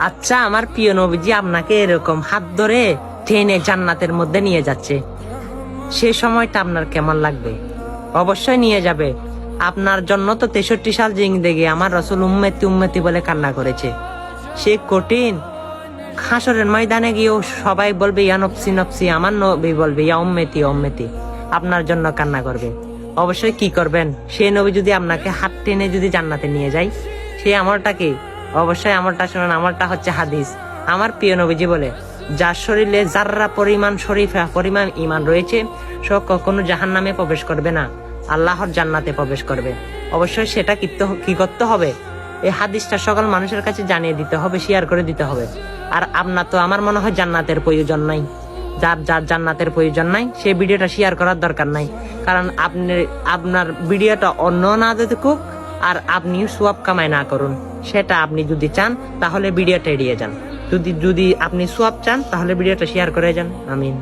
আচ্ছা, আমার প্রিয় নবীজি আপনাকে এরকম হাত ধরে টেনে জান্নাতের মধ্যে নিয়ে যাচ্ছে, সে সময়টা আপনার কেমন লাগবে? অবশ্যই নিয়ে যাবে। আপনার জন্য তো 63 সাল জিন্দেগি আমার রাসূল উম্মতি উম্মতি বলে কান্না করেছে। সে কঠিন হাসরের ময়দানে গিয়েও সবাই বলবে ইয়া নফসি নফসি, আমার নবী বলবে ইয়া উম্মতি উম্মতি, আপনার জন্য কান্না করবে। অবশ্যই কি করবেন? সে নবী যদি আপনাকে হাত টেনে যদি জান্নাতে নিয়ে যায়, সে আমলটা কি? অবশ্যই আমলটা শুনুন। আমলটা হচ্ছে হাদিস। আমার প্রিয় নবীজি বলে, যার শরীরে যাররা পরিমাণ শরীফা পরিমাণ ঈমান রয়েছে, সে কখনো জাহান্নামে প্রবেশ করবে না, আল্লাহর জান্নাতে প্রবেশ করবে। অবশ্যই সেটা কি করতে হবে? এই হাদিসটা সকল মানুষের কাছে জানিয়ে দিতে হবে, শেয়ার করে দিতে হবে। আর আপনার তো আমার মনে হয় জান্নাতের প্রয়োজন নাই। যার যার জান্নাতের প্রয়োজন নাই, সে ভিডিওটা শেয়ার করার দরকার নাই। কারণ আপনার ভিডিওটা অন্য না দেখুক আর আপনি সোয়াব কামাই না করুন। সেটা আপনি যদি চান তাহলে ভিডিওটা এড়িয়ে যান। যদি আপনি সোয়াব চান তাহলে ভিডিওটা শেয়ার করে যান। আমিন।